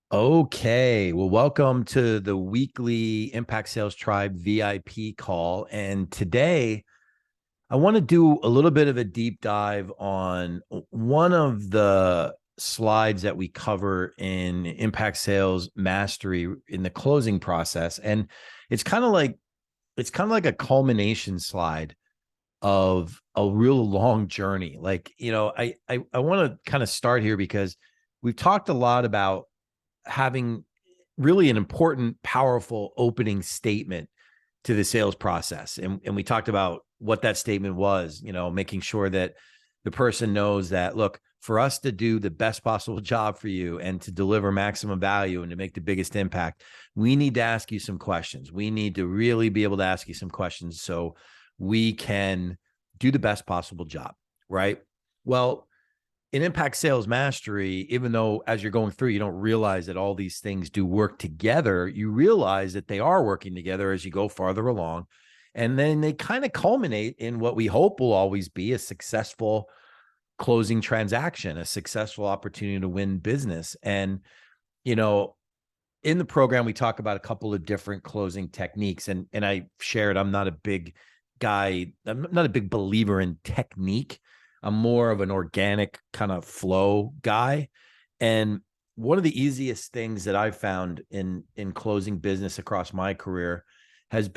Okay, well, welcome to the weekly Impact Sales Tribe VIP call. And today I want to do a little bit of a deep dive on one of the slides that we cover in Impact Sales Mastery in the closing process. And it's kind of like a culmination slide of a real long journey. I want to kind of start here because we've talked a lot about having really an important, powerful opening statement to the sales process. And we talked about what that statement was, making sure that the person knows that, look, for us to do the best possible job for you and to deliver maximum value and to make the biggest impact, we need to ask you some questions. We need to really be able to ask you some questions so we can do the best possible job, right? Well, in Impact Sales Mastery, even though as you're going through, you don't realize that all these things do work together, you realize that they are working together as you go farther along. And then they kind of culminate in what we hope will always be a successful closing transaction, a successful opportunity to win business. And, you know, in the program, we talk about a couple of different closing techniques. And I shared, I'm not a big guy, I'm not a big believer in technique. I'm more of an organic kind of flow guy. And one of the easiest things that I've found in closing business across my career has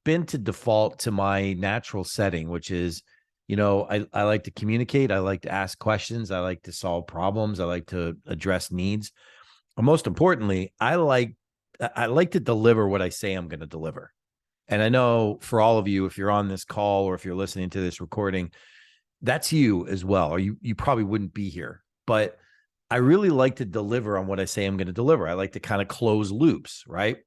been to default to my natural setting, which is, I like to communicate. I like to ask questions. I like to solve problems. I like to address needs. But most importantly, I like to deliver what I say I'm going to deliver. And I know for all of you, if you're on this call or if you're listening to this recording, that's you as well, or you probably wouldn't be here. But I really like to deliver on what I say I'm going to deliver. I like to kind of close loops, right?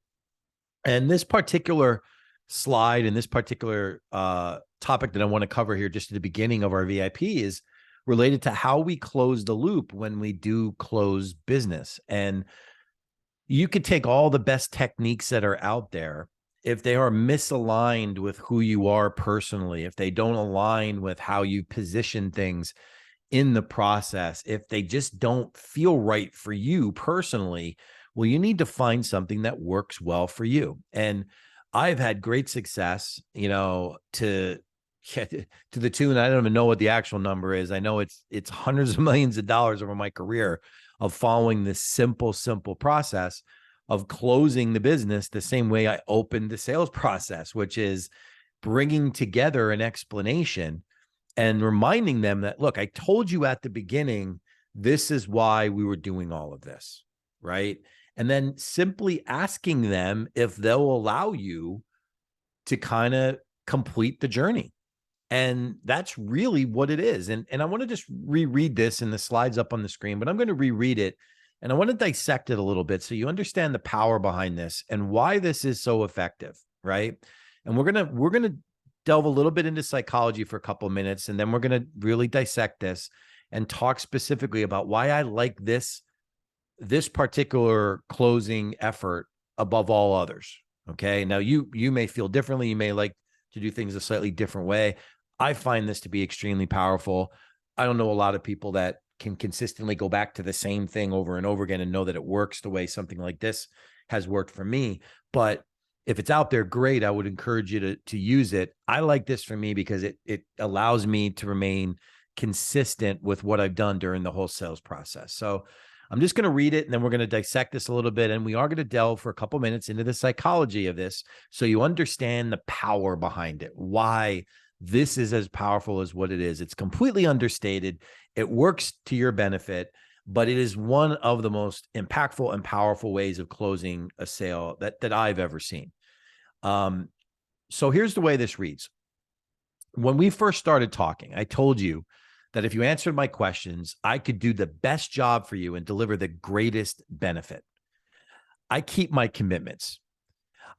And this particular slide and this particular topic that I want to cover here just at the beginning of our VIP is related to how we close the loop when we do close business. And you could take all the best techniques that are out there. If they are misaligned with who you are personally, if they don't align with how you position things in the process, if they just don't feel right for you personally, well, you need to find something that works well for you. And I've had great success, to the tune, I don't even know what the actual number is. I know it's hundreds of millions of dollars over my career of following this simple process of closing the business the same way I opened the sales process, which is bringing together an explanation and reminding them that, look, I told you at the beginning, this is why we were doing all of this, right? And then simply asking them if they'll allow you to kind of complete the journey. And that's really what it is. And I want to just reread this, and the slides up on the screen, but I'm going to reread it and I want to dissect it a little bit so you understand the power behind this and why this is so effective, right? And we're going to delve a little bit into psychology for a couple of minutes, and then we're going to really dissect this and talk specifically about why I like this particular closing effort above all others. Okay. Now you may feel differently. You may like to do things a slightly different way. I find this to be extremely powerful. I don't know a lot of people that can consistently go back to the same thing over and over again and know that it works the way something like this has worked for me. But if it's out there, great. I would encourage you to use it. I like this for me because it allows me to remain consistent with what I've done during the whole sales process. So I'm just going to read it, and then we're going to dissect this a little bit. And we are going to delve for a couple minutes into the psychology of this so you understand the power behind it, why this is as powerful as what it is. It's completely understated. It works to your benefit, but it is one of the most impactful and powerful ways of closing a sale that I've ever seen. So here's the way this reads. When we first started talking, I told you that if you answered my questions, I could do the best job for you and deliver the greatest benefit. I keep my commitments.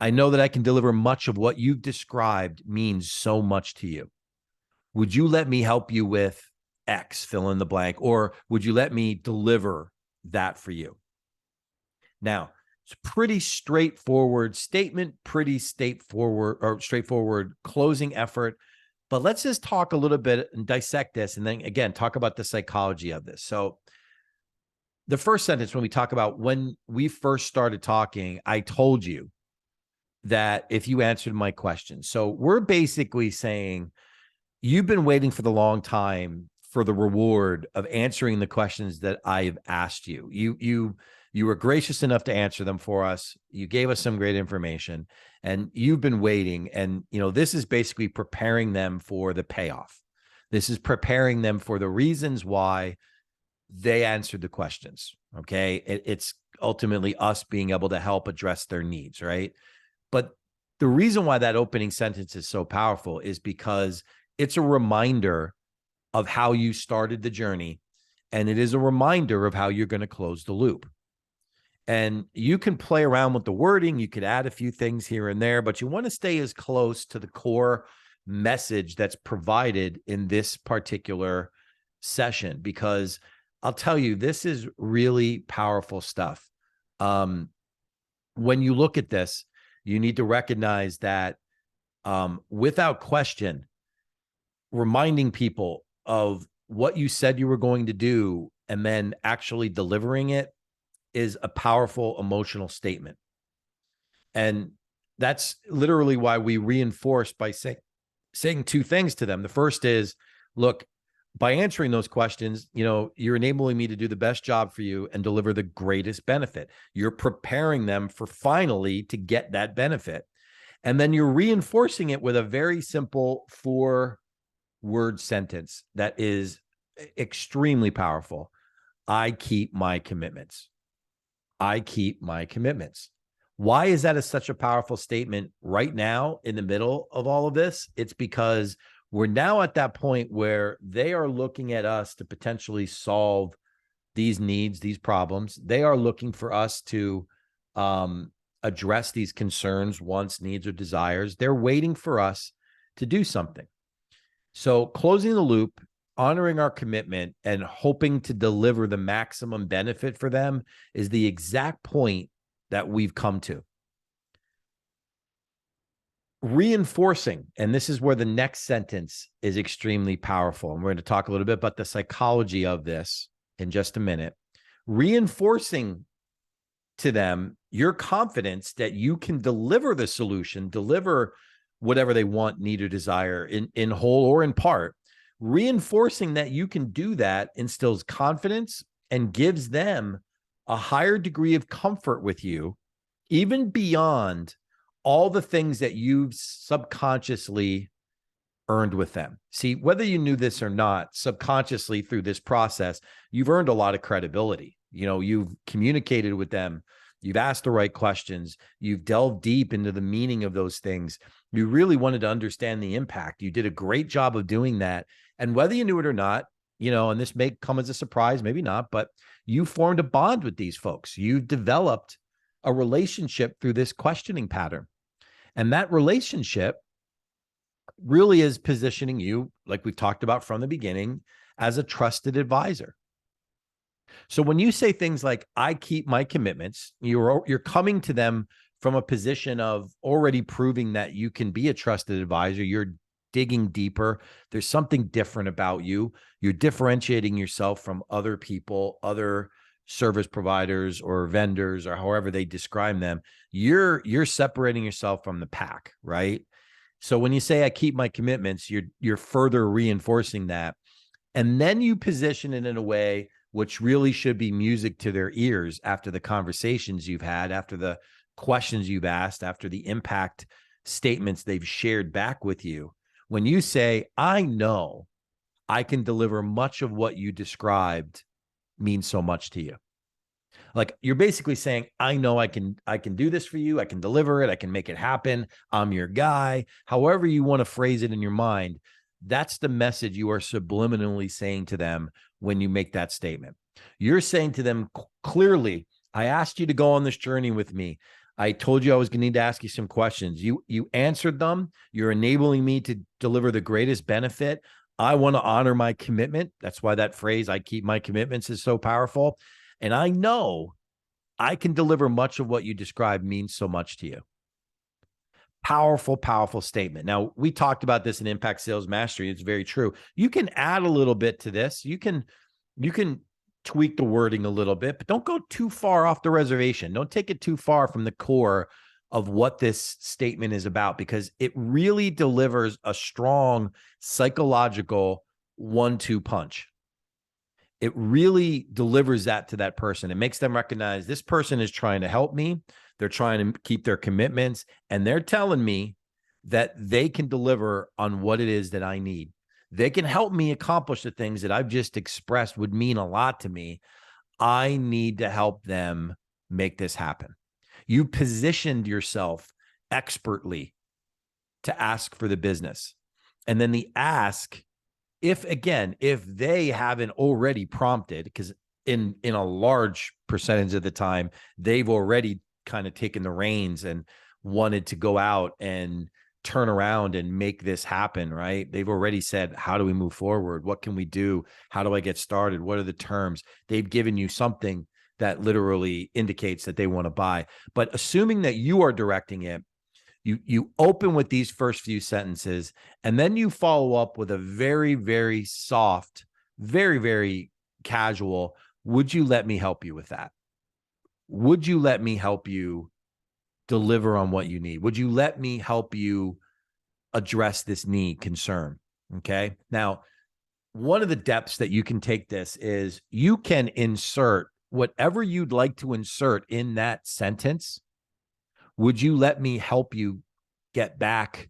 I know that I can deliver much of what you've described means so much to you. Would you let me help you with X, fill in the blank, or would you let me deliver that for you? Now, it's a pretty straightforward statement, pretty straightforward closing effort. But let's just talk a little bit and dissect this, and then again, talk about the psychology of this. So the first sentence, when we talk about when we first started talking, I told you that if you answered my question. So we're basically saying you've been waiting for the long time for the reward of answering the questions that I've asked you. You were gracious enough to answer them for us. You gave us some great information, and you've been waiting. And this is basically preparing them for the payoff. This is preparing them for the reasons why they answered the questions. Okay. It's ultimately us being able to help address their needs, right? But the reason why that opening sentence is so powerful is because it's a reminder of how you started the journey. And it is a reminder of how you're going to close the loop. And you can play around with the wording. You could add a few things here and there, but you want to stay as close to the core message that's provided in this particular session, because I'll tell you, this is really powerful stuff. When you look at this, you need to recognize that without question, reminding people of what you said you were going to do and then actually delivering it is a powerful emotional statement. And that's literally why we reinforce by saying two things to them. The first is, look, by answering those questions, you're enabling me to do the best job for you and deliver the greatest benefit. You're preparing them for finally to get that benefit. And then you're reinforcing it with a very simple 4-word sentence that is extremely powerful. I keep my commitments. I keep my commitments. Why is that such a powerful statement right now in the middle of all of this? It's because we're now at that point where they are looking at us to potentially solve these needs, these problems. They are looking for us to address these concerns, wants, needs, or desires. They're waiting for us to do something. So closing the loop, honoring our commitment, and hoping to deliver the maximum benefit for them is the exact point that we've come to. Reinforcing, and this is where the next sentence is extremely powerful. And we're going to talk a little bit about the psychology of this in just a minute. Reinforcing to them your confidence that you can deliver the solution, deliver whatever they want, need, or desire in whole or in part. Reinforcing that you can do that instills confidence and gives them a higher degree of comfort with you, even beyond all the things that you've subconsciously earned with them. See, whether you knew this or not, subconsciously through this process, you've earned a lot of credibility. You've communicated with them. You've asked the right questions. You've delved deep into the meaning of those things. You really wanted to understand the impact. You did a great job of doing that. And whether you knew it or not, and this may come as a surprise, maybe not, but you formed a bond with these folks. You've developed a relationship through this questioning pattern. And that relationship really is positioning you, like we've talked about from the beginning, as a trusted advisor. So when you say things like, I keep my commitments, you're coming to them from a position of already proving that you can be a trusted advisor. You're digging deeper. There's something different about you. You're differentiating yourself from other people, other service providers or vendors, or however they describe them. You're separating yourself from the pack, right? So when you say I keep my commitments, you're further reinforcing that. And then you position it in a way which really should be music to their ears after the conversations you've had, after the questions you've asked, after the impact statements they've shared back with you. When you say, I know I can deliver much of what you described means so much to you. Like, you're basically saying, I know I can do this for you. I can deliver it. I can make it happen. I'm your guy. However you want to phrase it in your mind, that's the message you are subliminally saying to them when you make that statement. You're saying to them clearly, I asked you to go on this journey with me. I told you I was going to need to ask you some questions. You answered them. You're enabling me to deliver the greatest benefit. I want to honor my commitment. That's why that phrase, I keep my commitments, is so powerful. And I know I can deliver much of what you described means so much to you. Powerful, powerful statement. Now, we talked about this in Impact Sales Mastery. It's very true. You can add a little bit to this. You can tweak the wording a little bit, but don't go too far off the reservation. Don't take it too far from the core of what this statement is about, because it really delivers a strong psychological 1-2 punch. It really delivers that to that person. It makes them recognize this person is trying to help me. They're trying to keep their commitments, and they're telling me that they can deliver on what it is that I need. They can help me accomplish the things that I've just expressed would mean a lot to me. I need to help them make this happen. You positioned yourself expertly to ask for the business. And then the ask, if they haven't already prompted, because in a large percentage of the time, they've already kind of taken the reins and wanted to go out and turn around and make this happen, right? They've already said, how do we move forward? What can we do? How do I get started? What are the terms? They've given you something that literally indicates that they want to buy. But assuming that you are directing it, you open with these first few sentences, and then you follow up with a very, very soft, very, very casual, would you let me help you with that? Would you let me help you deliver on what you need? Would you let me help you address this need, concern? Okay. Now, one of the depths that you can take this is you can insert whatever you'd like to insert in that sentence. Would you let me help you get back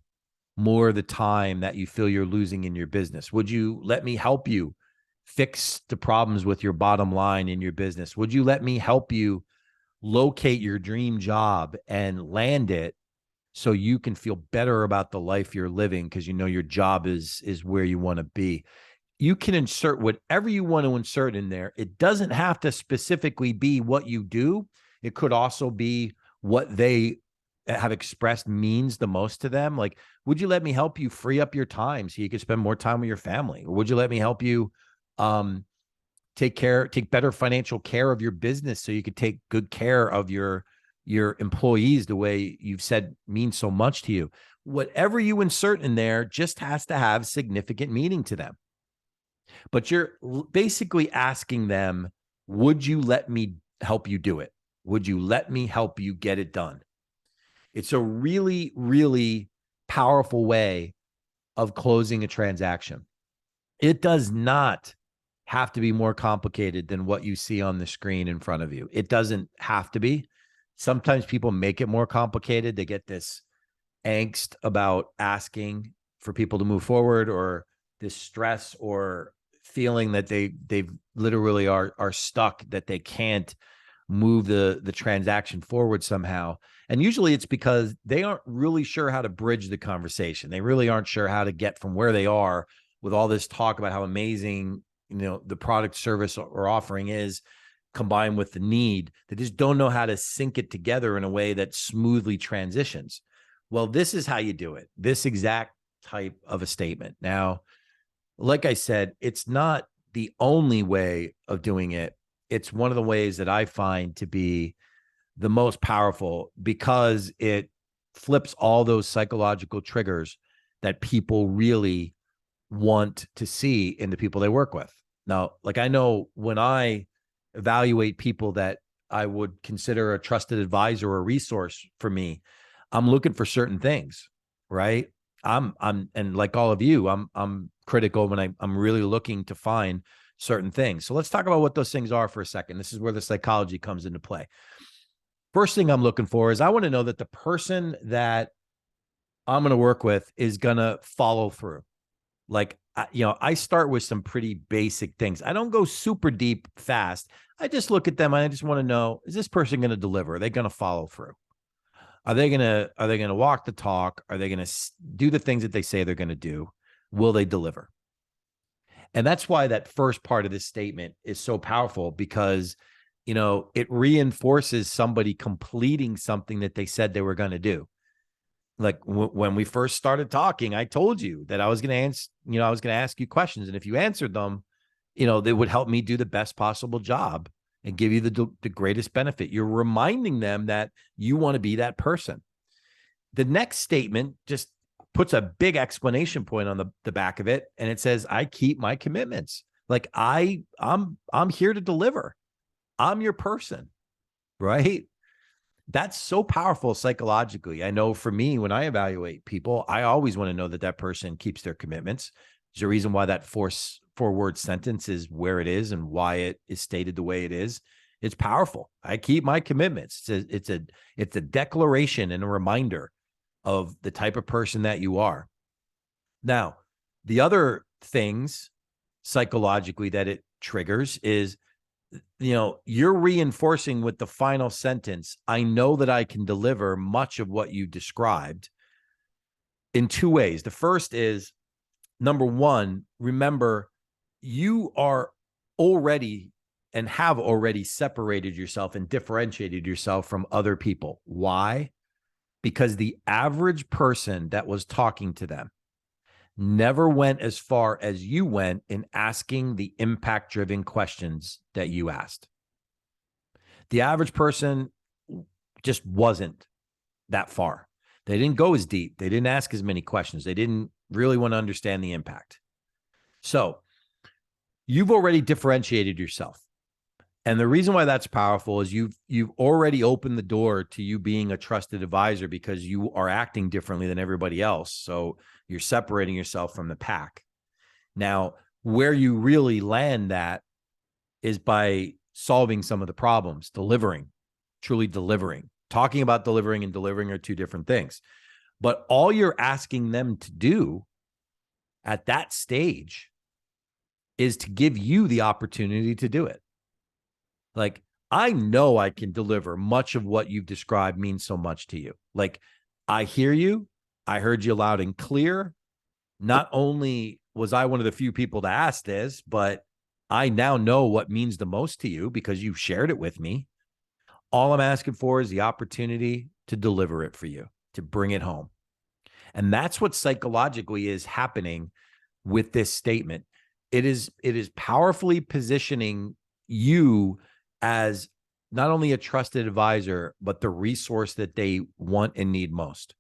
more of the time that you feel you're losing in your business? Would you let me help you fix the problems with your bottom line in your business? Would you let me help you locate your dream job and land it so you can feel better about the life you're living, because you know your job is where you want to be? You can insert whatever you want to insert in there. It doesn't have to specifically be what you do. It could also be what they have expressed means the most to them. Like, would you let me help you free up your time so you can spend more time with your family? Or would you let me help you take better financial care of your business so you could take good care of your employees the way you've said means so much to you? Whatever you insert in there just has to have significant meaning to them. But you're basically asking them, would you let me help you do it? Would you let me help you get it done? It's a really, really powerful way of closing a transaction. It does not have to be more complicated than what you see on the screen in front of you. It doesn't have to be. Sometimes people make it more complicated. They get this angst about asking for people to move forward, or this stress or feeling that they literally are stuck, that they can't move the transaction forward somehow. And usually it's because they aren't really sure how to bridge the conversation. They really aren't sure how to get from where they are with all this talk about how amazing, the product, service, or offering is, combined with the need. They just don't know how to sync it together in a way that smoothly transitions. Well, this is how you do it. This exact type of a statement. Now, like I said, it's not the only way of doing it. It's one of the ways that I find to be the most powerful, because it flips all those psychological triggers that people really want to see in the people they work with. Now, like, I know when I evaluate people that I would consider a trusted advisor or a resource for me, I'm looking for certain things, right? And like all of you, I'm critical when I'm really looking to find certain things. So let's talk about what those things are for a second. This is where the psychology comes into play. First thing I'm looking for is I want to know that the person that I'm going to work with is going to follow through. Like, I start with some pretty basic things. I don't go super deep fast. I just look at them and I just want to know, is this person going to deliver? Are they going to follow through? Are they going to walk the talk? Are they going to do the things that they say they're going to do? Will they deliver? And that's why that first part of this statement is so powerful, because, it reinforces somebody completing something that they said they were going to do. Like when we first started talking, I told you that I was going to answer, I was going to ask you questions. And if you answered them, they would help me do the best possible job and give you the greatest benefit. You're reminding them that you want to be that person. The next statement just puts a big exclamation point on the back of it. And it says, I keep my commitments. Like I'm here to deliver. I'm your person, right? That's so powerful psychologically. I know for me, when I evaluate people, I always want to know that that person keeps their commitments. There's a reason why that four-word sentence is where it is and why it is stated the way it is. It's powerful. I keep my commitments. It's a declaration and a reminder of the type of person that you are. Now, the other things psychologically that it triggers is, you're reinforcing with the final sentence, I know that I can deliver much of what you described, in two ways. The first is, number one, remember, you are already and have already separated yourself and differentiated yourself from other people. Why? Because the average person that was talking to them never went as far as you went in asking the impact-driven questions that you asked. The average person just wasn't that far. They didn't go as deep. They didn't ask as many questions. They didn't really want to understand the impact. So you've already differentiated yourself. And the reason why that's powerful is you've already opened the door to you being a trusted advisor because you are acting differently than everybody else. So you're separating yourself from the pack. Now, where you really land that is by solving some of the problems, delivering, truly delivering. Talking about delivering and delivering are two different things. But all you're asking them to do at that stage is to give you the opportunity to do it. Like, I know I can deliver much of what you've described means so much to you. Like, I hear you. I heard you loud and clear. Not only was I one of the few people to ask this, but I now know what means the most to you because you've shared it with me. All I'm asking for is the opportunity to deliver it for you, to bring it home. And that's what psychologically is happening with this statement. It is powerfully positioning you as not only a trusted advisor, but the resource that they want and need most,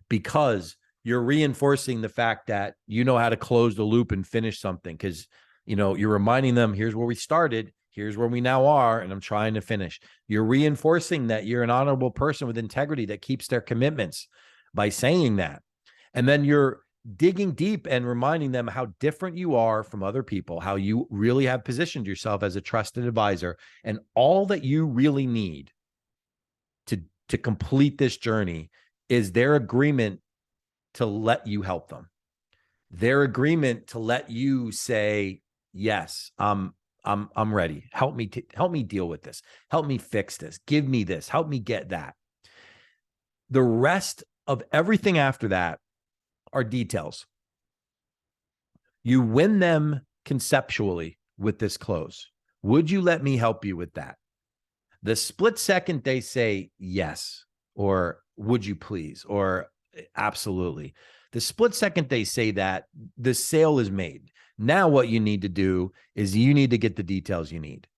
because you're reinforcing the fact that you know how to close the loop and finish something, because you're reminding them, here's where we started, here's where we now are, and I'm trying to finish. You're reinforcing that you're an honorable person with integrity that keeps their commitments by saying that. And then you're digging deep and reminding them how different you are from other people, how you really have positioned yourself as a trusted advisor, and all that you really need to complete this journey is their agreement to let you help them. Their agreement to let you say, yes, I'm ready. Help me deal with this. Help me fix this. Give me this. Help me get that. The rest of everything after that are details. You win them conceptually with this close. Would you let me help you with that? The split second they say yes, or would you please, or absolutely. The split second they say that, the sale is made. Now what you need to do is you need to get the details you need.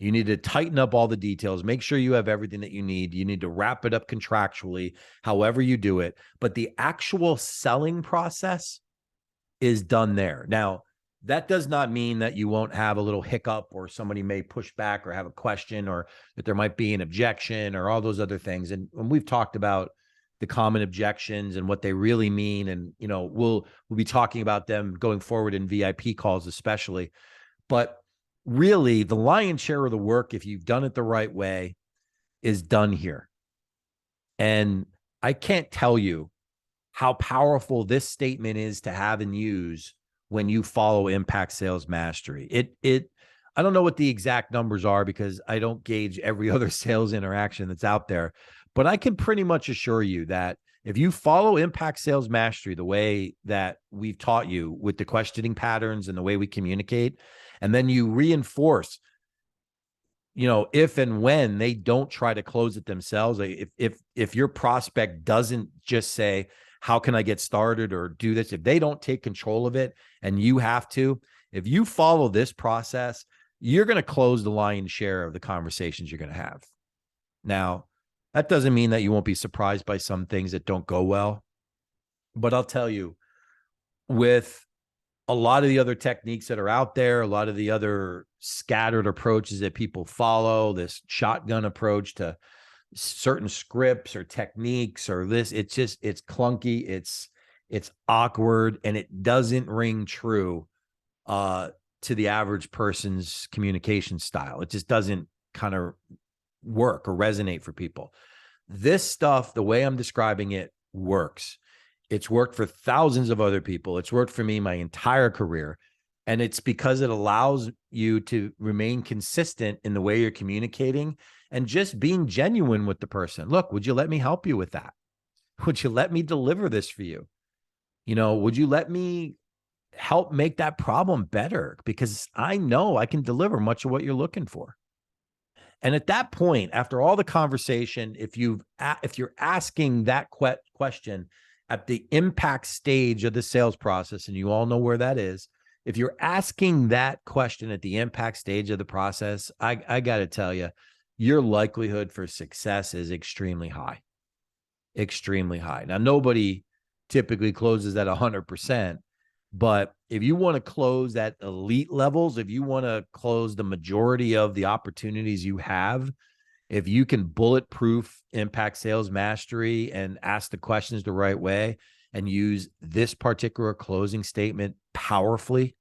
You need to tighten up all the details, make sure you have everything that you need. You need to wrap it up contractually, however you do it. But the actual selling process is done there. Now, that does not mean that you won't have a little hiccup or somebody may push back or have a question or that there might be an objection or all those other things. And we've talked about the common objections and what they really mean. And, we'll be talking about them going forward in VIP calls, especially. But really, the lion's share of the work, if you've done it the right way, is done here. And I can't tell you how powerful this statement is to have and use when you follow Impact Sales Mastery. I don't know what the exact numbers are because I don't gauge every other sales interaction that's out there, but I can pretty much assure you that if you follow Impact Sales Mastery the way that we've taught you with the questioning patterns and the way we communicate, and then you reinforce, if and when they don't try to close it themselves, if your prospect doesn't just say, how can I get started or do this? If they don't take control of it and you have to, if you follow this process, you're going to close the lion's share of the conversations you're going to have. Now, that doesn't mean that you won't be surprised by some things that don't go well. But I'll tell you, with a lot of the other techniques that are out there, a lot of the other scattered approaches that people follow, this shotgun approach to certain scripts or techniques or this, it's clunky, it's awkward, and it doesn't ring true to the average person's communication style. It just doesn't kind of work or resonate for people. This stuff, the way I'm describing it, works. It's worked for thousands of other people. It's worked for me my entire career. And it's because it allows you to remain consistent in the way you're communicating and just being genuine with the person. Look, would you let me help you with that? Would you let me deliver this for you? Would you let me help make that problem better? Because I know I can deliver much of what you're looking for. And at that point, after all the conversation, if you're asking that question at the impact stage of the sales process, and you all know where that is, if you're asking that question at the impact stage of the process, I got to tell you, your likelihood for success is extremely high. Extremely high. Now, nobody typically closes at 100%, but if you want to close at elite levels, if you want to close the majority of the opportunities you have, if you can bulletproof impact sales mastery and ask the questions the right way and use this particular closing statement powerfully,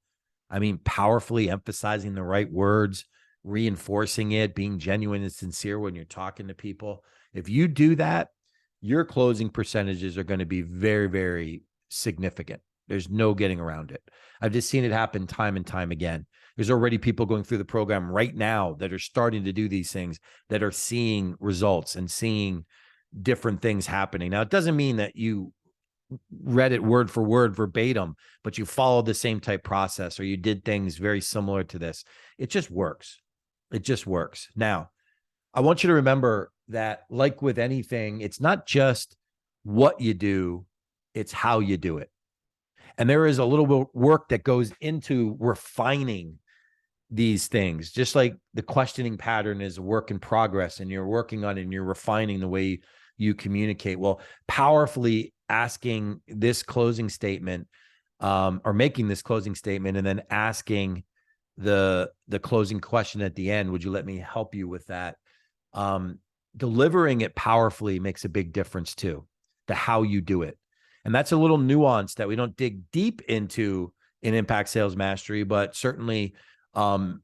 powerfully emphasizing the right words, reinforcing it, being genuine and sincere when you're talking to people. If you do that, your closing percentages are going to be very, very significant. There's no getting around it. I've just seen it happen time and time again. There's already people going through the program right now that are starting to do these things, that are seeing results and seeing different things happening. Now, it doesn't mean that you read it word for word verbatim, but you followed the same type process or you did things very similar to this. It just works. It just works. Now, I want you to remember that, like with anything, it's not just what you do, it's how you do it. And there is a little bit of work that goes into refining these things, just like the questioning pattern is a work in progress and you're working on it and you're refining the way you communicate. Well, powerfully asking this closing statement or making this closing statement and then asking the closing question at the end, would you let me help you with that? Delivering it powerfully makes a big difference too, to how you do it. And that's a little nuance that we don't dig deep into in Impact Sales Mastery, but certainly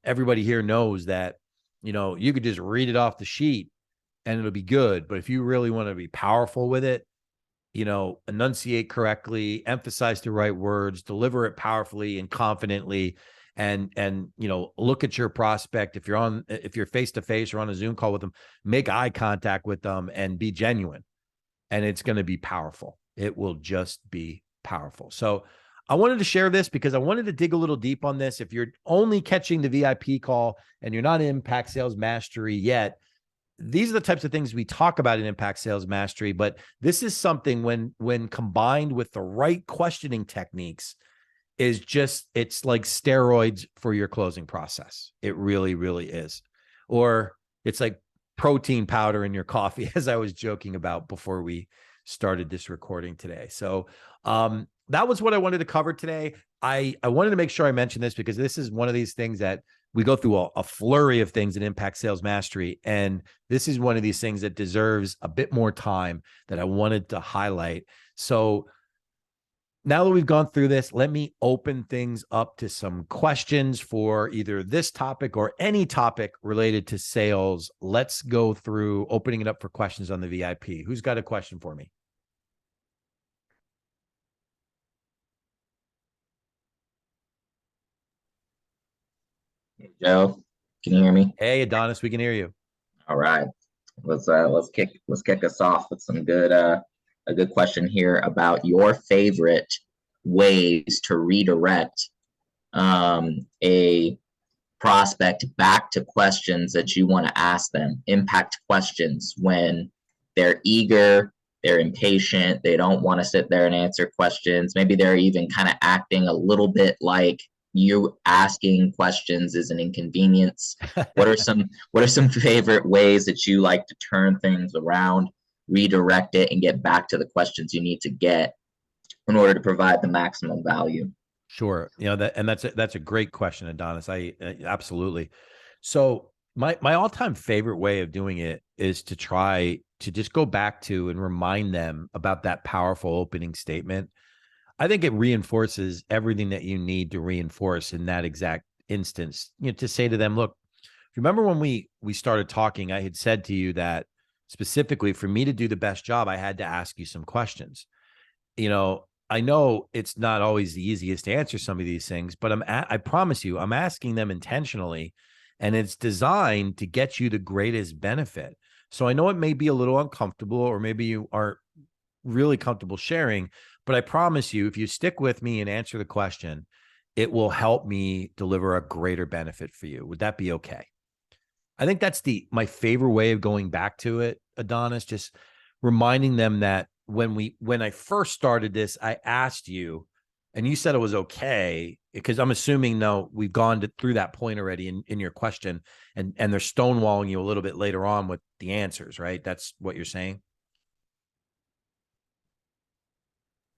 everybody here knows that, you could just read it off the sheet and it'll be good. But if you really want to be powerful with it, enunciate correctly, emphasize the right words, deliver it powerfully and confidently, and look at your prospect. If you're face-to-face or on a Zoom call with them, make eye contact with them and be genuine. And it's going to be powerful. It will just be powerful. So I wanted to share this because I wanted to dig a little deep on this. If you're only catching the VIP call and you're not in Impact Sales Mastery yet, these are the types of things we talk about in Impact Sales Mastery, but this is something when combined with the right questioning techniques it's like steroids for your closing process. It really, really is. Or it's like protein powder in your coffee, as I was joking about before we started this recording today. So that was what I wanted to cover today. I wanted to make sure I mentioned this because this is one of these things that we go through a flurry of things in Impact Sales Mastery. And this is one of these things that deserves a bit more time that I wanted to highlight. So now that we've gone through this, let me open things up to some questions for either this topic or any topic related to sales. Let's go through opening it up for questions on the VIP. Who's got a question for me? Joe, can you hear me? Hey, Adonis, we can hear you. All right. Let's kick us off with some good a good question here about your favorite ways to redirect a prospect back to questions that you want to ask them, impact questions when they're eager, they're impatient, they don't want to sit there and answer questions. Maybe they're even kind of acting a little bit like you asking questions is an inconvenience. What are some favorite ways that you like to turn things around, redirect it, and get back to the questions you need to get in order to provide the maximum value? Sure. That's a great question, Adonis. I absolutely. So my all-time favorite way of doing it is to try to just go back to and remind them about that powerful opening statement. I think it reinforces everything that you need to reinforce in that exact instance. To say to them, look, remember when we started talking, I had said to you that specifically for me to do the best job, I had to ask you some questions. I know it's not always the easiest to answer some of these things, but I promise you, I'm asking them intentionally, and it's designed to get you the greatest benefit. So I know it may be a little uncomfortable, or maybe you aren't really comfortable sharing, but I promise you, if you stick with me and answer the question, it will help me deliver a greater benefit for you. Would that be okay? I think that's my favorite way of going back to it, Adonis, just reminding them that when I first started this, I asked you and you said it was okay, because I'm assuming no, we've gone through that point already in your question, and they're stonewalling you a little bit later on with the answers, right? That's what you're saying.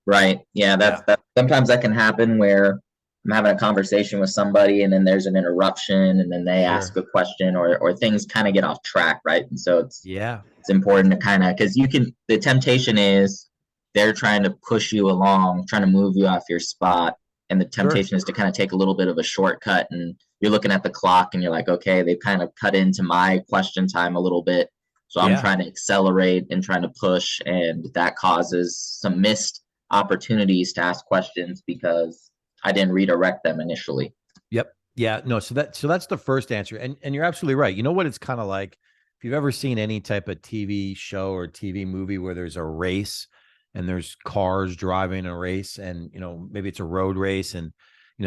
Right. Yeah, Yeah, that sometimes that can happen where I'm having a conversation with somebody and then there's an interruption and then they ask sure. a question or things kind of get off track, right? And so Yeah, it's important to kind of because the temptation is they're trying to push you along, trying to move you off your spot, and the sure. temptation is to kind of take a little bit of a shortcut and you're looking at the clock and you're like, okay, they've kind of cut into my question time a little bit. So I'm Yeah. trying to accelerate and trying to push, and that causes some missed opportunities to ask questions because I didn't redirect them initially. Yep. Yeah. No. So that's the first answer, and you're absolutely right. You know what it's kind of like, if you've ever seen any type of TV show or TV movie where there's a race and there's cars driving a race, and maybe it's a road race, and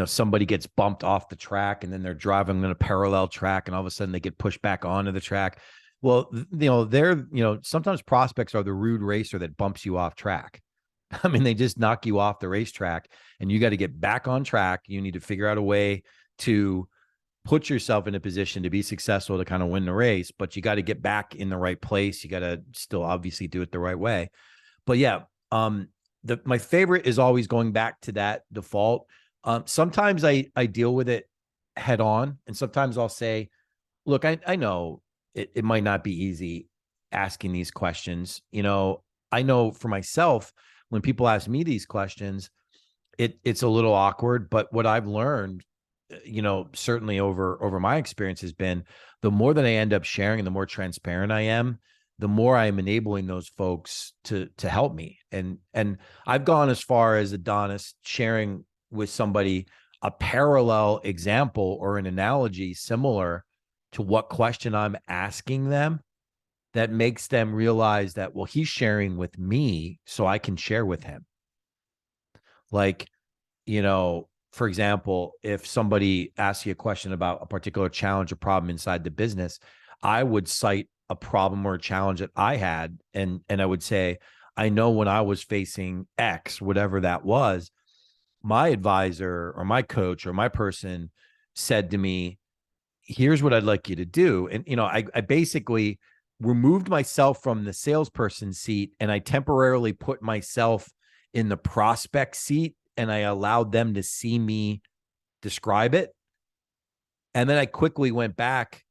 somebody gets bumped off the track, and then they're driving on a parallel track, and all of a sudden they get pushed back onto the track. Well, sometimes prospects are the rude racer that bumps you off track. I mean, they just knock you off the racetrack, and you got to get back on track. You need to figure out a way to put yourself in a position to be successful to kind of win the race, but you got to get back in the right place. You got to still obviously do it the right way. But yeah, my favorite is always going back to that default. Sometimes I deal with it head on, and sometimes I'll say, look, I know it might not be easy asking these questions. I know for myself, when people ask me these questions, it's a little awkward. But what I've learned, certainly over my experience, has been the more that I end up sharing and the more transparent I am, the more I am enabling those folks to help me. And I've gone as far as, Adonis, sharing with somebody a parallel example or an analogy similar to what question I'm asking them, that makes them realize that, well, he's sharing with me, so I can share with him. Like, for example, if somebody asks you a question about a particular challenge or problem inside the business, I would cite a problem or a challenge that I had, and I would say, I know when I was facing X, whatever that was, my advisor or my coach or my person said to me, here's what I'd like you to do. And, I basically removed myself from the salesperson seat, and I temporarily put myself in the prospect seat, and I allowed them to see me describe it. And then I quickly went back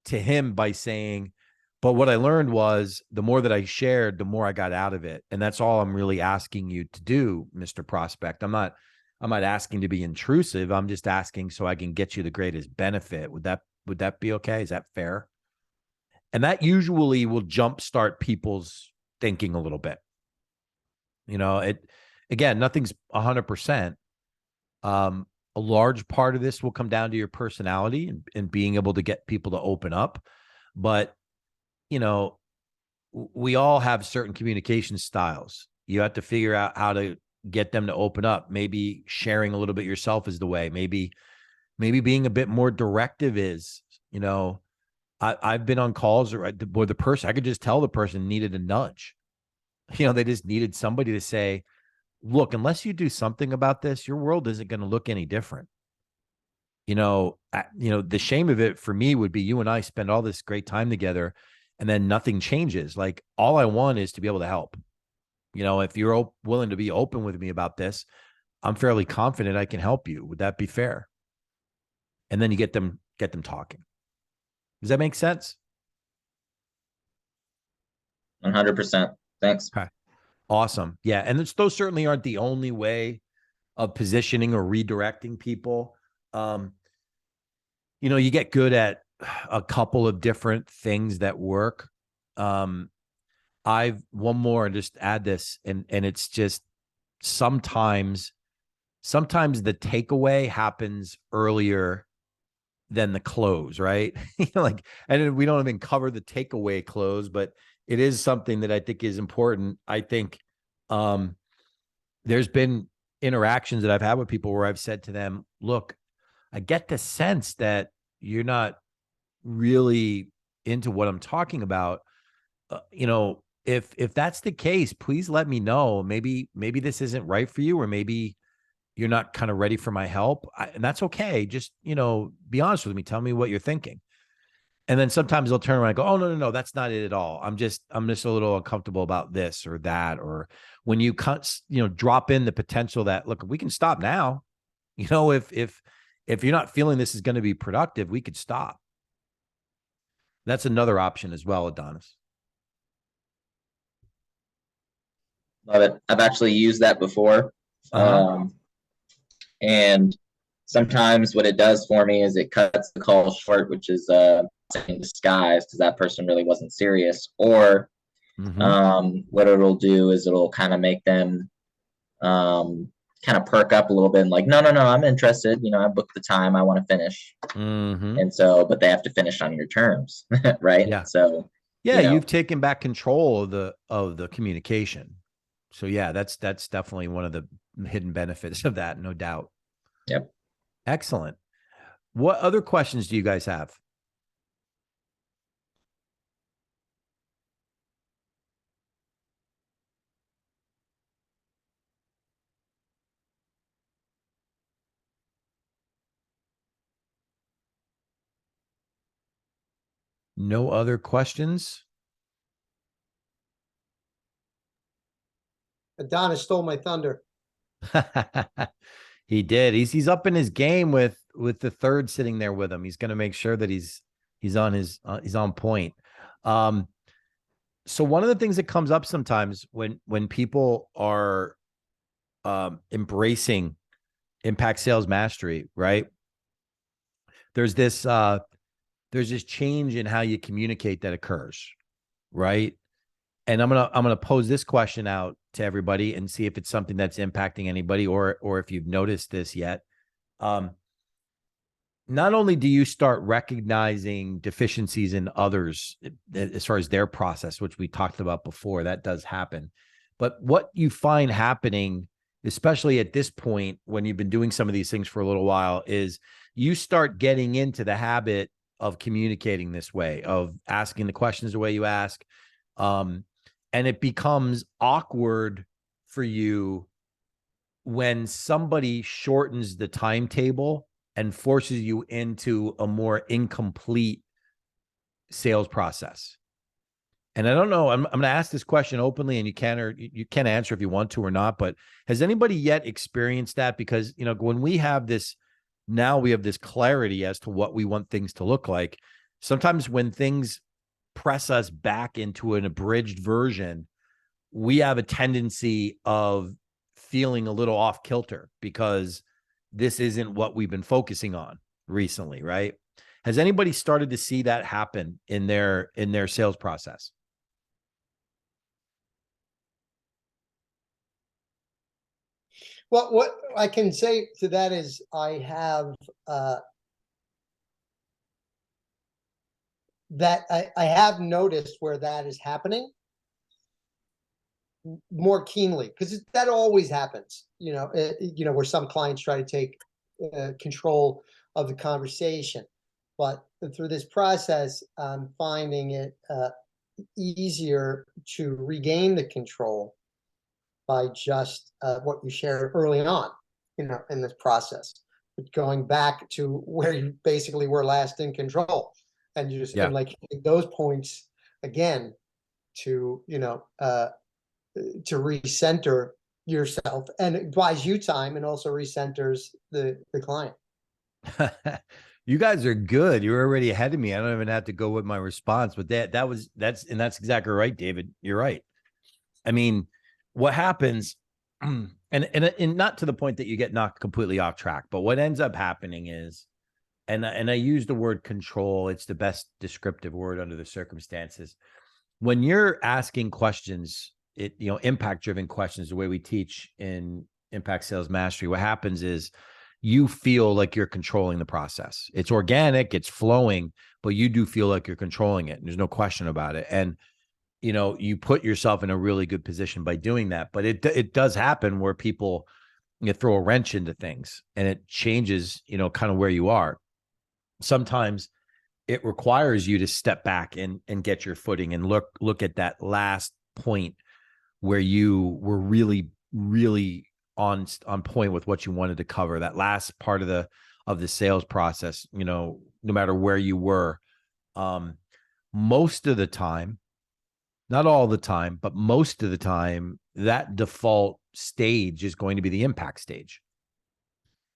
to him by saying, but what I learned was the more that I shared, the more I got out of it. And that's all I'm really asking you to do, Mr. Prospect. I'm not asking to be intrusive. I'm just asking so I can get you the greatest benefit. Would that be okay? Is that fair? And that usually will jumpstart people's thinking a little bit. It, again, nothing's 100%. A large part of this will come down to your personality and being able to get people to open up. But, you know, we all have certain communication styles. You have to figure out how to get them to open up. Maybe sharing a little bit yourself is the way. Maybe being a bit more directive is, I've been on calls where the person, I could just tell the person needed a nudge. They just needed somebody to say, look, unless you do something about this, your world isn't going to look any different. The shame of it for me would be, you and I spend all this great time together and then nothing changes. Like, all I want is to be able to help. If you're willing to be open with me about this, I'm fairly confident I can help you. Would that be fair? And then you get them talking. Does that make sense? 100%. Thanks. Okay. Awesome. Yeah. And those certainly aren't the only way of positioning or redirecting people. Um, you get good at a couple of different things that work. I've one more, just add this, and it's just sometimes the takeaway happens earlier than the close, right? Like, and we don't even cover the takeaway close, but it is something that I think is important. I think there's been interactions that I've had with people where I've said to them, look, I get the sense that you're not really into what I'm talking about. If that's the case, please let me know. Maybe this isn't right for you, or maybe you're not kind of ready for my help. And that's okay. Just, be honest with me. Tell me what you're thinking. And then sometimes they'll turn around and go, oh, no, that's not it at all. I'm just a little uncomfortable about this or that. Or when you drop in the potential that, look, we can stop now. If you're not feeling this is going to be productive, we could stop. That's another option as well, Adonis. Love it. I've actually used that before. And sometimes what it does for me is it cuts the call short, which is in disguise, because that person really wasn't serious. Or what it'll do is it'll kind of make them kind of perk up a little bit and like, no, I'm interested. I booked the time. I want to finish. And so, but they have to finish on your terms, right? Yeah. So, yeah, you've taken back control of the communication. So yeah, that's definitely one of the hidden benefits of that, no doubt. Yep. Excellent. What other questions do you guys have? No other questions? Adonis stole my thunder. He did. He's up in his game with the third sitting there with him. He's going to make sure that he's on point. So one of the things that comes up sometimes when people are embracing impact sales mastery, right? There's this change in how you communicate that occurs, right? And I'm gonna pose this question out to everybody and see if it's something that's impacting anybody, or if you've noticed this yet. Not only do you start recognizing deficiencies in others as far as their process, which we talked about before, that does happen, but what you find happening, especially at this point when you've been doing some of these things for a little while, is you start getting into the habit of communicating this way, of asking the questions the way you ask. And it becomes awkward for you when somebody shortens the timetable and forces you into a more incomplete sales process. And I don't know, I'm going to ask this question openly, and you can answer if you want to or not, but has anybody yet experienced that? Because, when we have this clarity as to what we want things to look like, sometimes when things press us back into an abridged version, we have a tendency of feeling a little off kilter because this isn't what we've been focusing on recently, right? Has anybody started to see that happen in their sales process? Well, what I can say to that is I have I have noticed where that is happening more keenly, because that always happens, where some clients try to take control of the conversation. But through this process, I'm finding it easier to regain the control by just what you shared early on, in this process, but going back to where you basically were last in control, and you just and like those points again to to recenter yourself and it buys you time and also recenters the client. You guys are good. You're already ahead of me. I don't even have to go with my response, but that's exactly right, David. You're right. I mean, what happens, and not to the point that you get knocked completely off track, but what ends up happening is, and I use the word control. It's the best descriptive word under the circumstances. When you're asking questions, impact driven questions, the way we teach in Impact Sales Mastery, what happens is you feel like you're controlling the process. It's organic, it's flowing, but you do feel like you're controlling it. And there's no question about it. And you put yourself in a really good position by doing that. But it does happen where people throw a wrench into things and it changes, kind of where you are. Sometimes it requires you to step back and get your footing and look at that last point where you were really, really on point with what you wanted to cover, that last part of the sales process, no matter where you were. Most of the time, not all the time, but most of the time, that default stage is going to be the impact stage.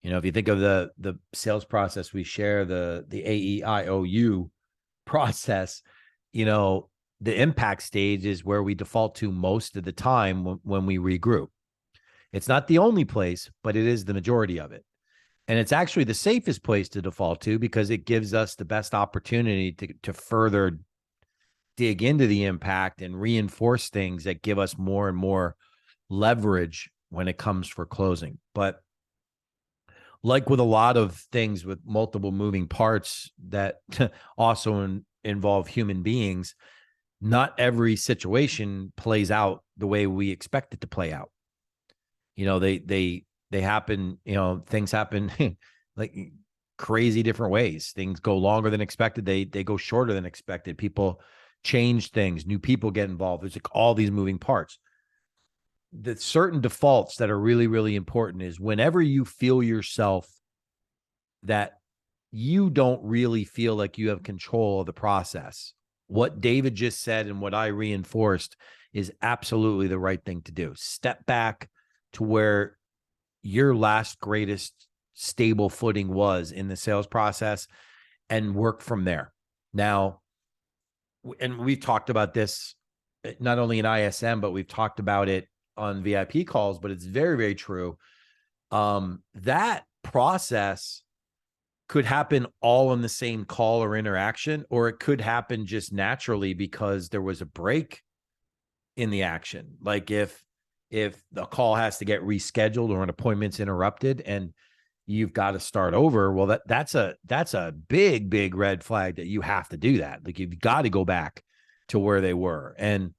If you think of the sales process, we share the AEIOU process, the impact stage is where we default to most of the time when we regroup. It's not the only place, but it is the majority of it. And it's actually the safest place to default to because it gives us the best opportunity to further dig into the impact and reinforce things that give us more and more leverage when it comes for closing. But like with a lot of things with multiple moving parts that also involve human beings, not every situation plays out the way we expect it to play out. They happen, things happen like crazy different ways. Things go longer than expected. They go shorter than expected. People change things. New people get involved. There's like all these moving parts. The certain defaults that are really, really important is whenever you feel yourself that you don't really feel like you have control of the process, what David just said and what I reinforced is absolutely the right thing to do. Step back to where your last greatest stable footing was in the sales process and work from there. Now, and we've talked about this not only in ISM, but we've talked about it on VIP calls, but it's very, very true. That process could happen all in the same call or interaction, or it could happen just naturally because there was a break in the action. Like if the call has to get rescheduled or an appointment's interrupted and you've got to start over, well, that's a big, big red flag that you have to do that. Like you've got to go back to where they were. And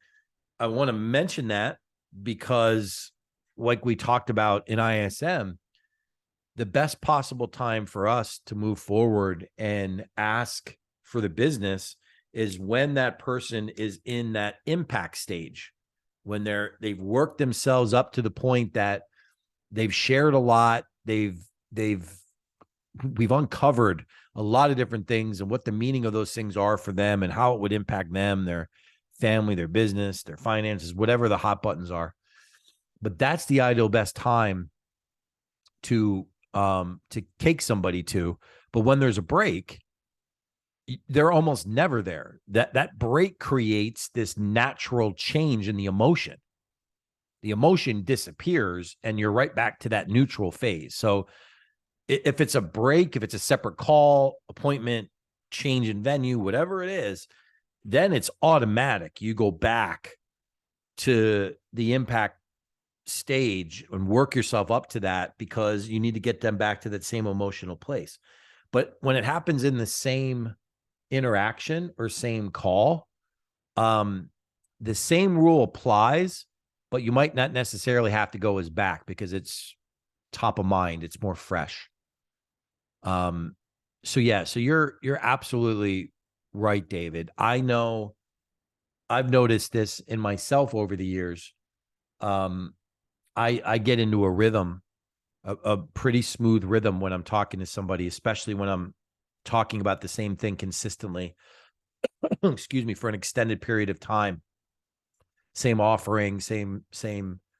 I want to mention that because like we talked about in ISM, the best possible time for us to move forward and ask for the business is when that person is in that impact stage, when they've worked themselves up to the point that they've shared a lot. We've uncovered a lot of different things and what the meaning of those things are for them and how it would impact them, their family, their business, their finances, whatever the hot buttons are. But that's the ideal best time to take somebody to. But when there's a break, they're almost never there. That break creates this natural change in the emotion. The emotion disappears and you're right back to that neutral phase. So if it's a break, if it's a separate call, appointment, change in venue, whatever it is, then it's automatic. You go back to the impact stage and work yourself up to that because you need to get them back to that same emotional place. But when it happens in the same interaction or same call, the same rule applies, but you might not necessarily have to go as back because it's top of mind. It's more fresh. So you're absolutely right, David. I know I've noticed this in myself over the years. I get into a rhythm, a pretty smooth rhythm when I'm talking to somebody, especially when I'm talking about the same thing consistently, excuse me, for an extended period of time. Same offering, same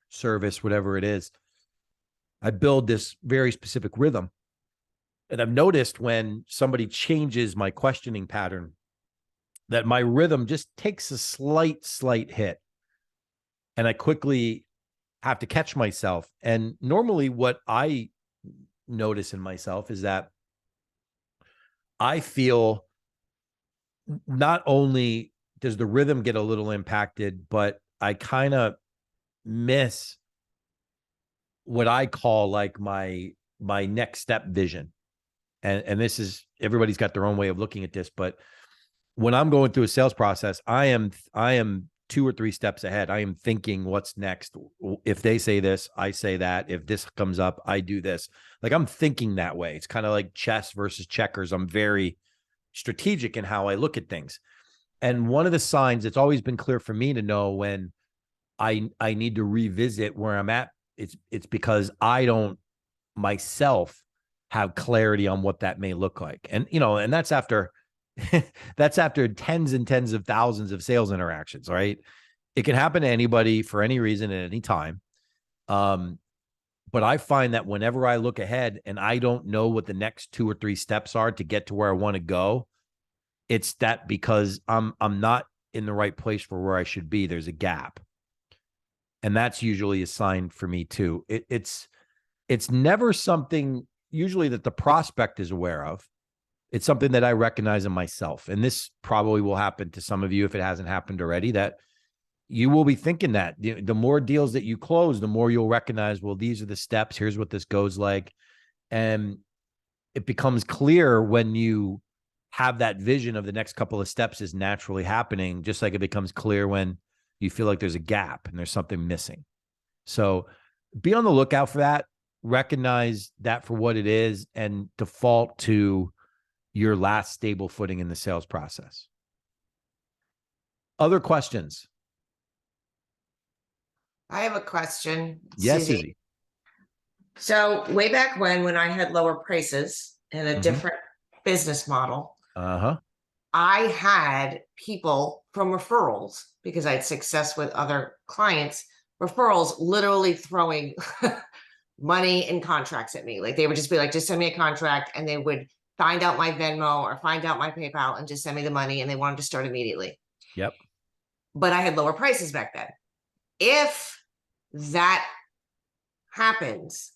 service, whatever it is, I build this very specific rhythm. And I've noticed when somebody changes my questioning pattern, that my rhythm just takes a slight hit. And I quickly have to catch myself. And normally what I notice in myself is that I feel not only does the rhythm get a little impacted, but I kind of miss what I call like my next step vision. And this is, everybody's got their own way of looking at this, but when I'm going through a sales process, I am 2 or 3 steps ahead. I am thinking what's next. If they say this, I say that. If this comes up, I do this. Like I'm thinking that way. It's kind of like chess versus checkers. I'm very strategic in how I look at things. And one of the signs that's always been clear for me to know when I need to revisit where I'm at, it's because I don't myself have clarity on what that may look like. And, you know, and that's after that's after tens and tens of thousands of sales interactions, right? It can happen to anybody for any reason at any time. But I find that whenever I look ahead and I don't know what the next 2 or 3 steps are to get to where I want to go, it's that because I'm not in the right place for where I should be. There's a gap. And that's usually a sign for me too. It's never something usually that the prospect is aware of. It's something that I recognize in myself. And this probably will happen to some of you if it hasn't happened already, that you will be thinking that the more deals that you close, the more you'll recognize, well, these are the steps. Here's what this goes like. And it becomes clear when you have that vision of the next couple of steps is naturally happening, just like it becomes clear when you feel like there's a gap and there's something missing. So be on the lookout for that. Recognize that for what it is and default to your last stable footing in the sales process. Other questions? I have a question. Yes, Susie. Susie. So way back when I had lower prices and a different business model, I had people from referrals, because I had success with other clients, referrals literally throwing money and contracts at me. Like they would just be like, just send me a contract, and they would find out my Venmo or find out my PayPal and just send me the money, and they wanted to start immediately. Yep. But I had lower prices back then. If that happens,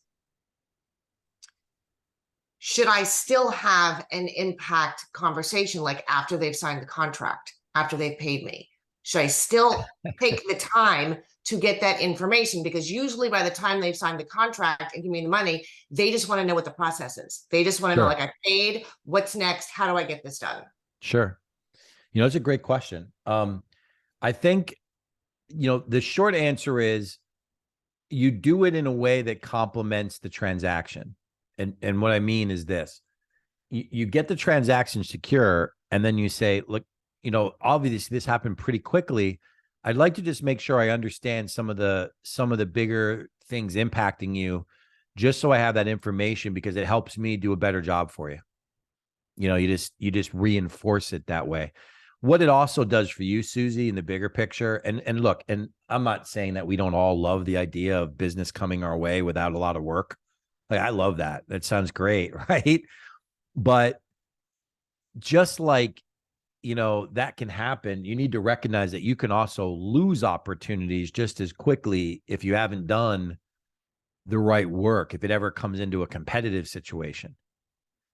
should I still have an impact conversation like after they've signed the contract, after they've paid me? Should I still take the time to get that information? Because usually by the time they've signed the contract and give me the money, they just want to know what the process is. They just want to know, like, I paid, what's next? How do I get this done? Sure. You know, it's a great question. I think, you know, the short answer is you do it in a way that complements the transaction. And what I mean is this, you get the transaction secure, and then you say, look, you know, obviously this happened pretty quickly. I'd like to just make sure I understand some of the bigger things impacting you, just so I have that information, because it helps me do a better job for you. You know, you just reinforce it that way. What it also does for you, Susie, in the bigger picture, and look, and I'm not saying that we don't all love the idea of business coming our way without a lot of work. Like, I love that. That sounds great, right? But just like, you know, that can happen, you need to recognize that you can also lose opportunities just as quickly if you haven't done the right work, if it ever comes into a competitive situation.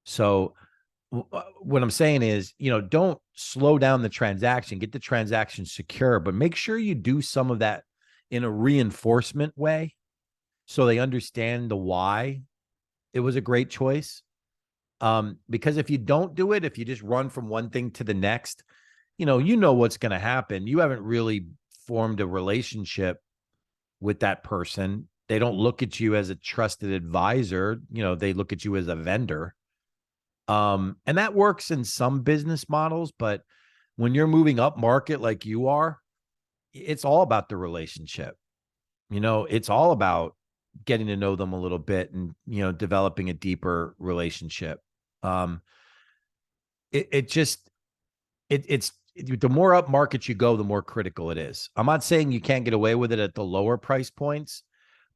So what I'm saying is, you know, don't slow down the transaction, get the transaction secure, but make sure you do some of that in a reinforcement way, so they understand the why it was a great choice. Because if you don't do it, if you just run from one thing to the next, you know what's going to happen. You haven't really formed a relationship with that person. They don't look at you as a trusted advisor. You know, they look at you as a vendor. And that works in some business models, but when you're moving up market like you are, it's all about the relationship. You know, it's all about getting to know them a little bit and, you know, developing a deeper relationship. It's the more up market you go, the more critical it is. I'm not saying you can't get away with it at the lower price points,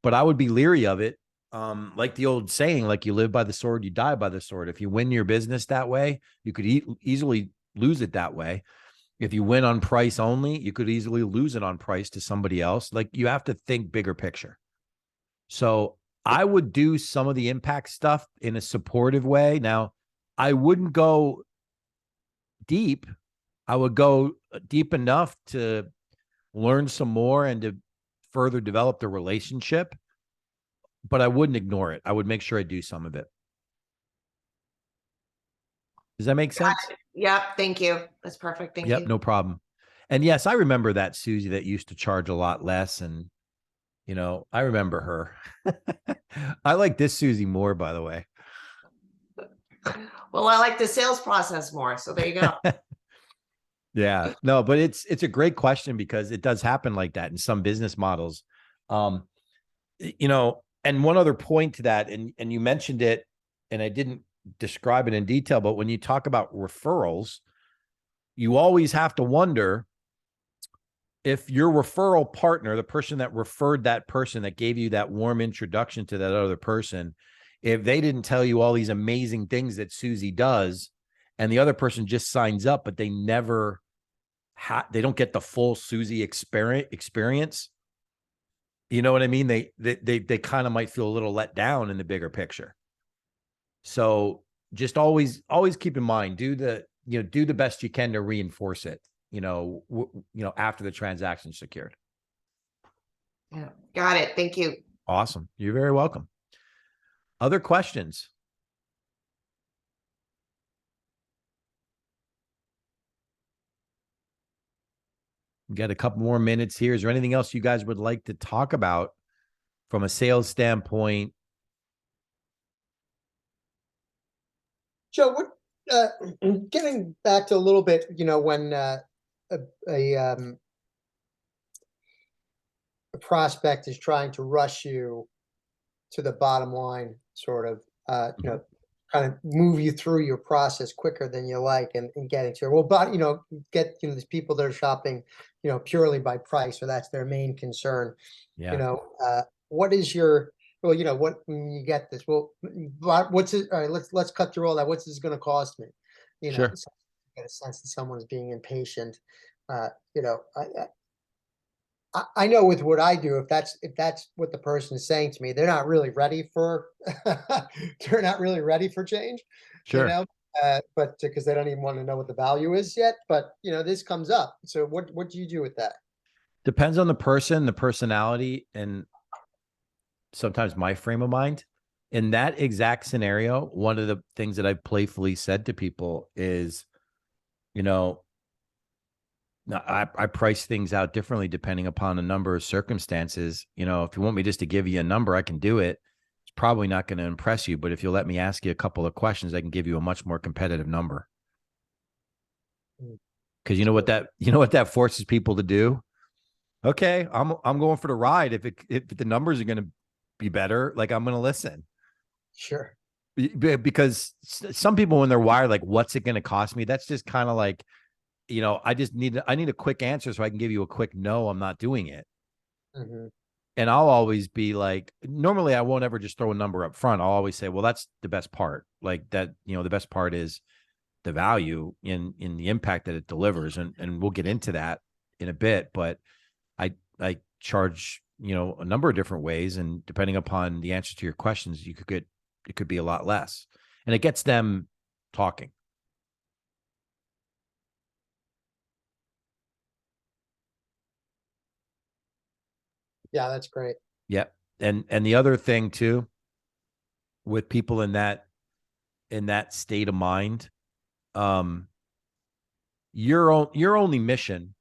but I would be leery of it. Like the old saying, like you live by the sword, you die by the sword. If you win your business that way, you could easily lose it that way. If you win on price only, you could easily lose it on price to somebody else. Like you have to think bigger picture. So I would do some of the impact stuff in a supportive way. Now, I wouldn't go deep. I would go deep enough to learn some more and to further develop the relationship, but I wouldn't ignore it. I would make sure I do some of it. Does that make sense? Yep. Thank you. That's perfect. Thank you. Yep, no problem. And yes, I remember that Susie that used to charge a lot less. And, you know, I remember her. I like this Susie more, by the way. Well, I like the sales process more. So there you go. Yeah, no, but it's a great question because it does happen like that in some business models. You know, and one other point to that, and you mentioned it, and I didn't describe it in detail, but when you talk about referrals, you always have to wonder if your referral partner, the person that referred that person that gave you that warm introduction to that other person, if they didn't tell you all these amazing things that Susie does, and the other person just signs up, but they never they don't get the full Susie experience. You know what I mean? They kind of might feel a little let down in the bigger picture. So just always keep in mind, do the best you can to reinforce it, after the transaction's secured. Yeah. Got it. Thank you. Awesome. You're very welcome. Other questions? We got a couple more minutes here. Is there anything else you guys would like to talk about from a sales standpoint? Joe, getting back to a little bit, when a prospect is trying to rush you to the bottom line, sort of, kind of move you through your process quicker than you like, and getting to it. Well, but get these people that are shopping, purely by price, or that's their main concern. Yeah. What is your what when you get this? Well, what's it? All right, let's cut through all that. What's this going to cost me? Sure. So get a sense that someone is being impatient. I know with what I do, if that's what the person is saying to me, they're not really ready for they're not really ready for change. Sure. But because they don't even want to know what the value is yet. But this comes up. So what do you do with that? Depends on the person, the personality, and sometimes my frame of mind. In that exact scenario, one of the things that I've playfully said to people is, I price things out differently depending upon a number of circumstances. If you want me just to give you a number, I can do it. It's probably not going to impress you, but if you'll let me ask you a couple of questions, I can give you a much more competitive number. Because you know what that forces people to do? Okay, I'm going for the ride. If the numbers are going to be better, like, I'm going to listen. Sure. Because some people, when they're wired, like, what's it going to cost me? That's just kind of like, I need a quick answer so I can give you a quick no, I'm not doing it. Mm-hmm. And I'll always be like, normally I won't ever just throw a number up front. I'll always say, well, that's the best part. Like that, the best part is the value in the impact that it delivers. And we'll get into that in a bit, but I charge, a number of different ways. And depending upon the answer to your questions, it could be a lot less, and it gets them talking. Yeah, that's great. Yep. And the other thing too, with people in that state of mind, your only mission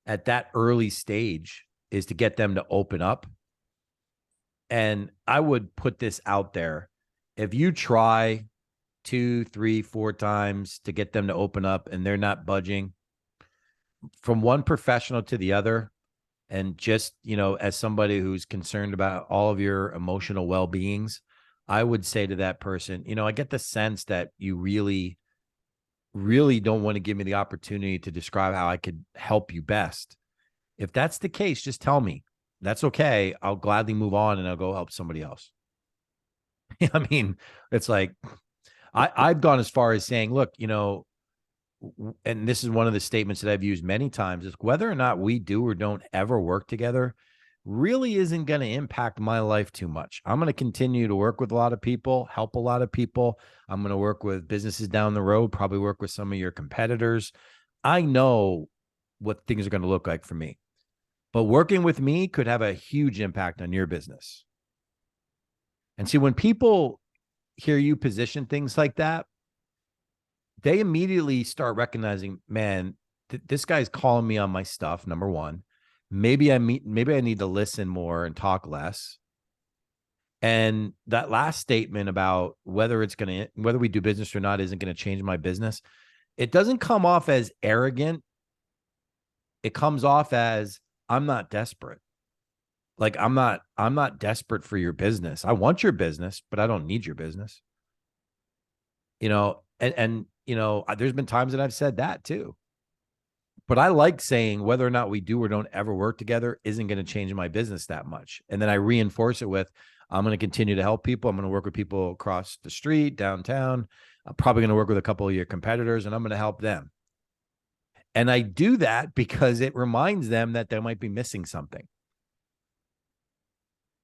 at that early stage is to get them to open up. And I would put this out there. If you try 2, 3, 4 times to get them to open up and they're not budging, from one professional to the other, and just, as somebody who's concerned about all of your emotional well-beings, I would say to that person, I get the sense that you really, really don't want to give me the opportunity to describe how I could help you best. If that's the case, just tell me. That's okay. I'll gladly move on and I'll go help somebody else. I mean, it's like I've gone as far as saying, look, you know, and this is one of the statements that I've used many times, is whether or not we do or don't ever work together really isn't going to impact my life too much. I'm going to continue to work with a lot of people, help a lot of people. I'm going to work with businesses down the road, probably work with some of your competitors. I know what things are going to look like for me. But working with me could have a huge impact on your business. And see, when people hear you position things like that, they immediately start recognizing, man, this guy's calling me on my stuff. Number one, maybe I need to listen more and talk less. And that last statement about whether we do business or not isn't going to change my business. It doesn't come off as arrogant. It comes off as, I'm not desperate. Like I'm not desperate for your business. I want your business, but I don't need your business. You know, and you know, there's been times that I've said that too. But I like saying whether or not we do or don't ever work together isn't going to change my business that much. And then I reinforce it with, I'm going to continue to help people. I'm going to work with people across the street, downtown. I'm probably going to work with a couple of your competitors, and I'm going to help them. And I do that because it reminds them that they might be missing something.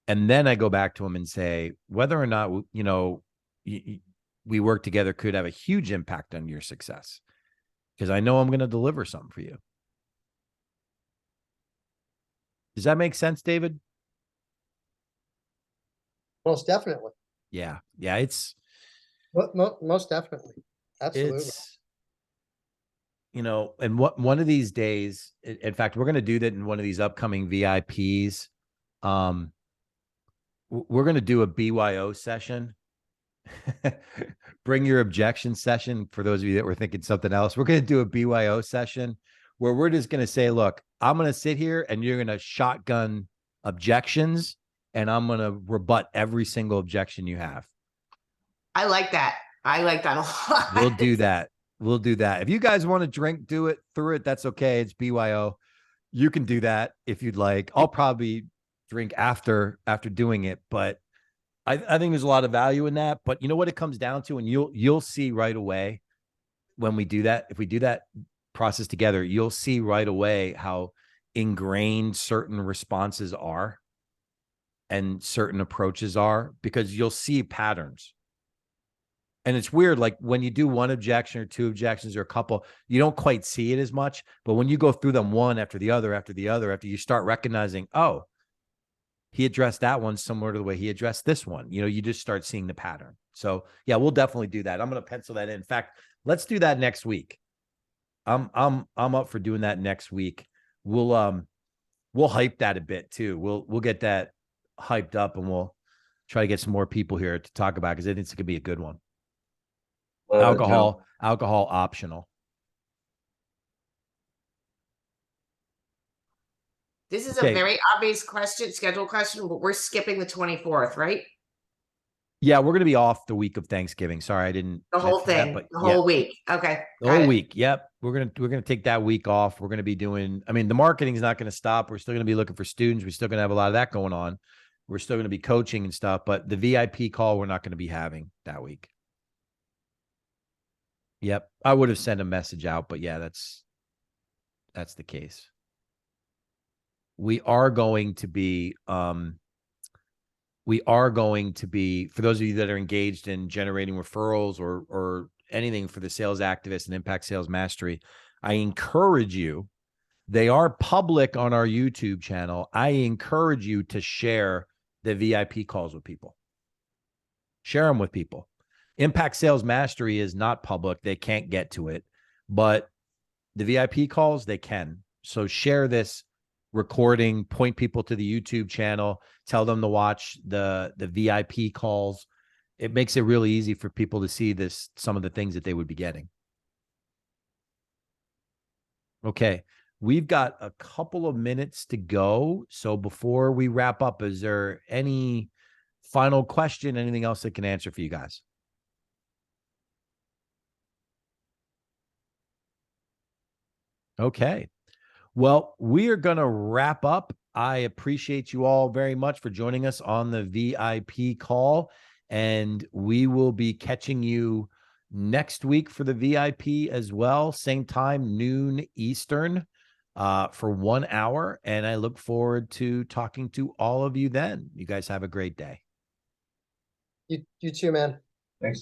And then I go back to them and say, whether or not, you know, we work together could have a huge impact on your success, because I know I'm going to deliver something for you. Does that make sense, David? Most definitely. Yeah. Yeah. It's most definitely. Absolutely. It's, you know, and one of these days, in fact, we're going to do that in one of these upcoming VIPs. We're going to do a BYO session. Bring your objection session. For those of you that were thinking something else, we're going to do a BYO session where we're just going to say, look, I'm going to sit here and you're going to shotgun objections, and I'm going to rebut every single objection you have. I like that. I like that a lot. We'll do that. We'll do that. If you guys want to drink, do it through it. That's okay. It's BYO. You can do that if you'd like. I'll probably drink after doing it, but I think there's a lot of value in that. But you know what it comes down to, and you'll see right away when we do that. If we do that process together, you'll see right away how ingrained certain responses are and certain approaches are, because you'll see patterns. And it's weird, like when you do one objection or two objections or a couple, you don't quite see it as much. But when you go through them one after the other, after you start recognizing, oh, he addressed that one similar to the way he addressed this one. You know, you just start seeing the pattern. So yeah, we'll definitely do that. I'm going to pencil that in. In fact, let's do that next week. I'm up for doing that next week. We'll hype that a bit too. We'll get that hyped up, and we'll try to get some more people here to talk about it, because I think it's going to be a good one. Alcohol optional. This is a very obvious schedule question, but we're skipping the 24th, right? Yeah, we're going to be off the week of Thanksgiving. Sorry, I didn't. The whole thing, the whole week. Okay. The whole week. Yep. We're going to take that week off. We're going to be doing, I mean, the marketing is not going to stop. We're still going to be looking for students. We're still going to have a lot of that going on. We're still going to be coaching and stuff, but the VIP call, we're not going to be having that week. Yep. I would have sent a message out, but yeah, that's the case. We are going to be, for those of you that are engaged in generating referrals or anything for the Sales Activist and Impact Sales Mastery, I encourage you, they are public on our YouTube channel. I encourage you to share the VIP calls with people. Share them with people. Impact Sales Mastery is not public. They can't get to it, but the VIP calls, they can. So share this recording, point people to the YouTube channel, tell them to watch the VIP calls. It makes it really easy for people to see some of the things that they would be getting. Okay. We've got a couple of minutes to go. So before we wrap up, is there any final question, anything else that can answer for you guys? Okay. Well, we are going to wrap up. I appreciate you all very much for joining us on the VIP call, and we will be catching you next week for the VIP as well. Same time, noon Eastern, for 1 hour. And I look forward to talking to all of you then. You guys have a great day. You too, man. Thanks, Joe.